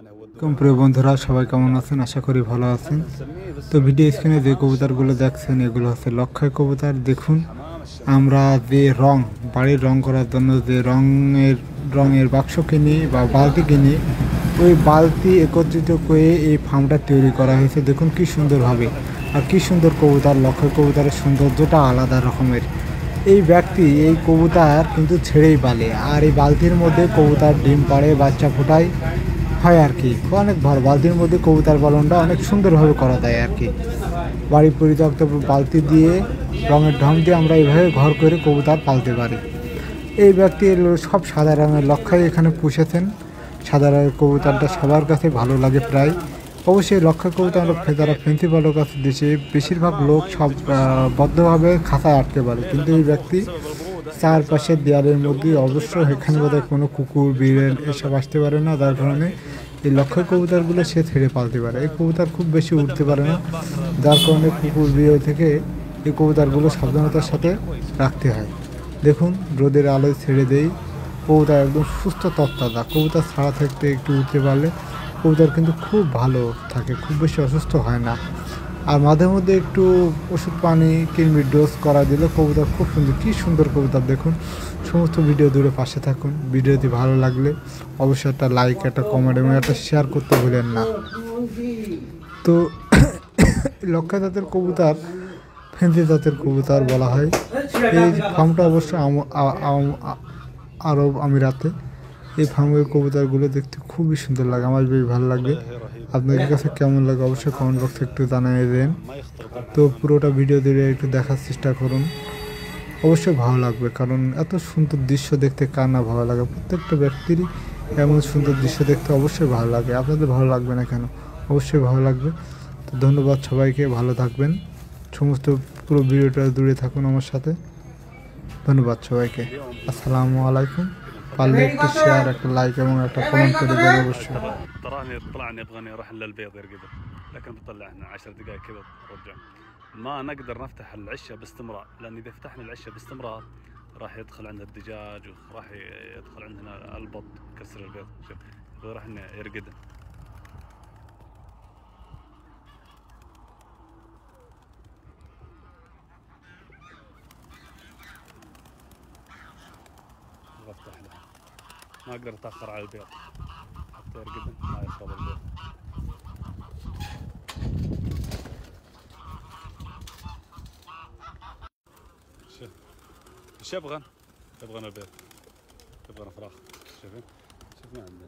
প্রিয় বন্ধুরা, সবাই কেমন আছেন? আশা করি ভালো আছেন। তো ভিডিও স্ক্রিনে যে কবুতরগুলো দেখছেন এগুলো হচ্ছে লক্ষায় কবুতর। দেখুন, আমরা যে বাড়ির রং করার জন্য যে রঙের বাক্স কিনি বা বালতি কিনি, ওই বালতি একত্রিত করে এই ফার্মটা তৈরি করা হয়েছে। দেখুন কি সুন্দরভাবে, আর কি সুন্দর কবুতর। লক্ষায় কবুতরের সৌন্দর্যটা আলাদা রকমের। এই ব্যক্তি এই কবুতর কিন্তু ছেড়েই পালে, আর এই বালতির মধ্যে কবুতর ডিম পাড়ে, বাচ্চা ফোটায় হয় আর কি। অনেক ভালো, বালতির মধ্যে কবুতর পালনটা অনেক সুন্দরভাবে করা যায় আর কি। বাড়ি পরিত্যক্ত বালতি দিয়ে রঙের ঢং দিয়ে আমরা এইভাবে ঘর করে কবুতর পালতে পারি। এই ব্যক্তি সব সাদা রঙের লক্ষাই এখানে পুষেছেন। সাদা রঙের কবুতরটা সবার কাছে ভালো লাগে প্রায়। অবশ্যই লক্ষা কবুতর আমরা যারা ফেন্সি পালক কাছে দেশে বেশিরভাগ লোক সব বদ্ধভাবে খাঁচায় আটকে পারে, কিন্তু এই ব্যক্তি চারপাশের দেয়ালের মধ্যে অবশ্য এখানে বোধহয় কোনো কুকুর বিড়াল এসব আসতে পারে না, যার কারণে এই লক্ষ্য কবুতরগুলো সে ছেড়ে পালতে পারে। এই কবুতর খুব বেশি উঠতে পারে না, যার কারণে কুকুর বিড়াল থেকে এই কবুতরগুলো সাবধানতার সাথে রাখতে হয়। দেখুন, রোদের আলোয় ছেড়ে দেই, কবুতর একদম সুস্থ তত্তাজা। কবুতর ছাড়া থাকতে একটু উঠতে পারলে কবুতর কিন্তু খুব ভালো থাকে, খুব বেশি অসুস্থ হয় না। আর মাঝে মধ্যে একটু ওষুধ পানি কিংবা ডোজ করা দিলে কবুতর খুব সুন্দর, কী সুন্দর কবুতর। দেখুন, সমস্ত ভিডিও দূরে পাশে থাকুন। ভিডিওটি ভালো লাগলে অবশ্যই একটা লাইক, একটা কমেন্ট এবং একটা শেয়ার করতে ভুলেন না। তো লক্ষা জাতের কবুতর ফেন্সি জাতের কবুতর বলা হয়। এই ফার্মটা অবশ্য আরব আমিরাতে। এই ফার্মের কবুতরগুলো দেখতে খুবই সুন্দর লাগে, আমার বেশ ভালো লাগে। আপনাদের কাছে কেমন লাগে অবশ্যই কমেন্ট বক্সে একটু জানিয়ে দেন। তো পুরোটা ভিডিও দিয়ে একটু দেখার চেষ্টা করুন, অবশ্যই ভালো লাগবে। কারণ এত সুন্দর দৃশ্য দেখতে কার না ভালো লাগে? প্রত্যেকটা ব্যক্তিরই এমন সুন্দর দৃশ্য দেখতে অবশ্যই ভালো লাগে। আপনাদের ভালো লাগবে না কেন? অবশ্যই ভালো লাগবে। তো ধন্যবাদ সবাইকে, ভালো থাকবেন। সমস্ত পুরো ভিডিওটা দূরে থাকুন আমার সাথে। ধন্যবাদ সবাইকে। আসসালামু আলাইকুম। পারলে একটু শেয়ার, একটা লাইক এবং একটা কমেন্ট করে দেবেন অবশ্যই। تراني طلعني يبغاني اروح للبيض يرقده، لكن بطلعنا 10 دقائق كذا رجع. ما نقدر نفتح العشه باستمرار، لان اذا فتحنا العشه باستمرار راح يدخل عندنا الدجاج وراح يدخل عندنا البط يكسر البيض. شوف راح يرقده. افتح له، ما اقدر اتاخر على البيض حتى يرقده ما يخرب البيض. شوف ايش يبغن؟ يبغن البيض، يبغن فراخ. شوفين، شوف ما عنده.